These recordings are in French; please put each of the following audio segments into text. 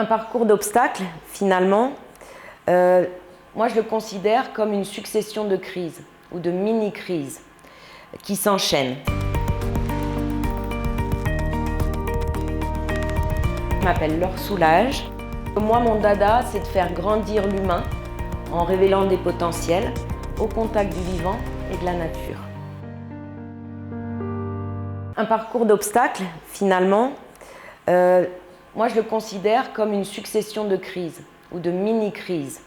Un parcours d'obstacles, finalement, moi je le considère comme une succession de crises ou de mini-crises qui s'enchaînent. Je m'appelle Laure Soulage. Moi, mon dada, c'est de faire grandir l'humain en révélant des potentiels au contact du vivant et de la nature. Un parcours d'obstacles, finalement, moi je le considère comme une succession de crises ou de mini-crises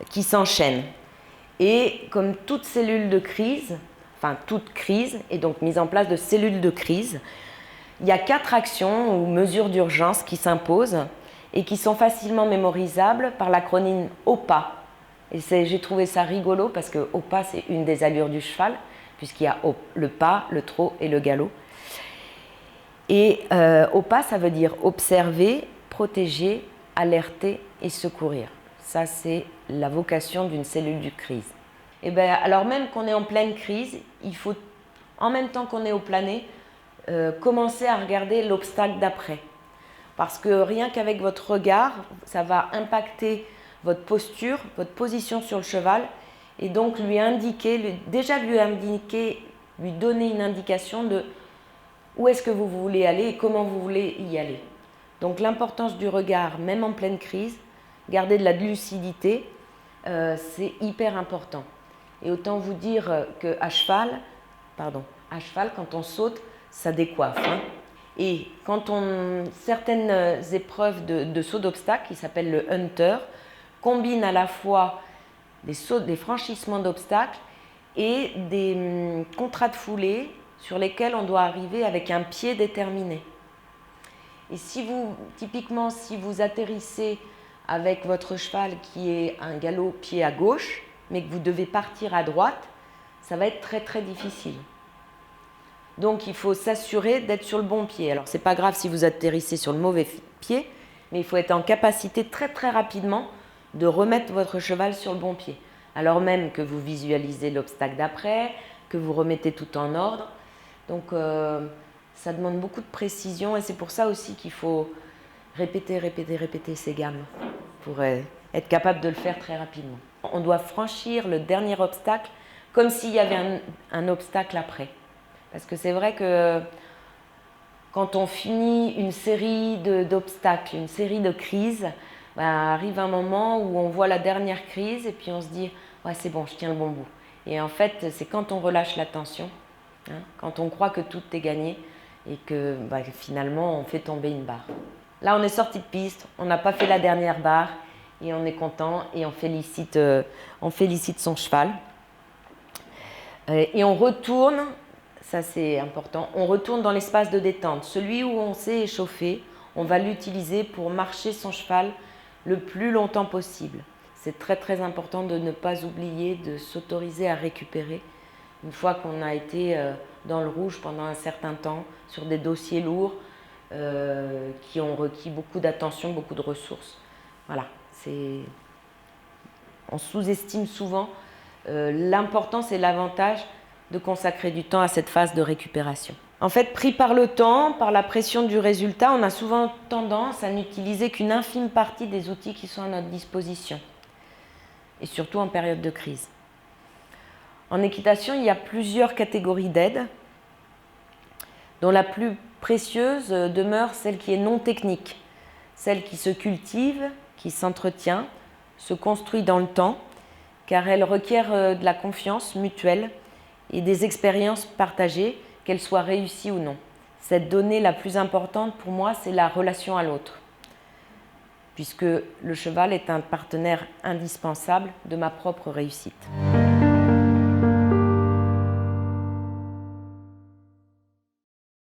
qui s'enchaînent. Et comme toute cellule de crise, enfin toute crise est donc mise en place de cellules de crise, il y a 4 actions ou mesures d'urgence qui s'imposent et qui sont facilement mémorisables par l'acronyme OPA. Et j'ai trouvé ça rigolo parce que OPA, c'est une des allures du cheval, puisqu'il y a le pas, le trot et le galop. Et OPA, ça veut dire observer, protéger, alerter et secourir. Ça, c'est la vocation d'une cellule de crise. Et bien, alors même qu'on est en pleine crise, il faut, en même temps qu'on est au plané, commencer à regarder l'obstacle d'après. Parce que rien qu'avec votre regard, ça va impacter votre posture, votre position sur le cheval, et donc lui donner une indication de où est-ce que vous voulez aller et comment vous voulez y aller. Donc l'importance du regard, même en pleine crise, garder de la lucidité, c'est hyper important. Et autant vous dire qu'à cheval, quand on saute, ça décoiffe. Hein. Et quand certaines épreuves de saut d'obstacles, qui s'appellent le hunter, combinent à la fois des franchissements d'obstacles et des contrats de foulée sur lesquels on doit arriver avec un pied déterminé. Et typiquement, si vous atterrissez avec votre cheval qui est un galop pied à gauche, mais que vous devez partir à droite, ça va être très très difficile. Donc il faut s'assurer d'être sur le bon pied. Alors c'est pas grave si vous atterrissez sur le mauvais pied, mais il faut être en capacité très très rapidement de remettre votre cheval sur le bon pied. Alors même que vous visualisez l'obstacle d'après, que vous remettez tout en ordre. Donc ça demande beaucoup de précision et c'est pour ça aussi qu'il faut répéter ces gammes pour être capable de le faire très rapidement. On doit franchir le dernier obstacle comme s'il y avait un obstacle après. Parce que c'est vrai que quand on finit une série d'obstacles, une série de crises, arrive un moment où on voit la dernière crise et puis on se dit « ouais, c'est bon, je tiens le bon bout ». Et en fait, c'est quand on relâche la tension, hein, quand on croit que tout est gagné et que finalement on fait tomber une barre. Là, on est sorti de piste, on n'a pas fait la dernière barre et on est content et on félicite son cheval. Et on retourne, ça c'est important, on retourne dans l'espace de détente. Celui où on s'est échauffé, on va l'utiliser pour marcher son cheval le plus longtemps possible. C'est très très important de ne pas oublier de s'autoriser à récupérer une fois qu'on a été dans le rouge pendant un certain temps, sur des dossiers lourds qui ont requis beaucoup d'attention, beaucoup de ressources. Voilà, on sous-estime souvent l'importance et l'avantage de consacrer du temps à cette phase de récupération. En fait, pris par le temps, par la pression du résultat, on a souvent tendance à n'utiliser qu'une infime partie des outils qui sont à notre disposition, et surtout en période de crise. En équitation, il y a plusieurs catégories d'aides, dont la plus précieuse demeure celle qui est non technique, celle qui se cultive, qui s'entretient, se construit dans le temps, car elle requiert de la confiance mutuelle et des expériences partagées, qu'elles soient réussies ou non. Cette donnée la plus importante pour moi, c'est la relation à l'autre, puisque le cheval est un partenaire indispensable de ma propre réussite.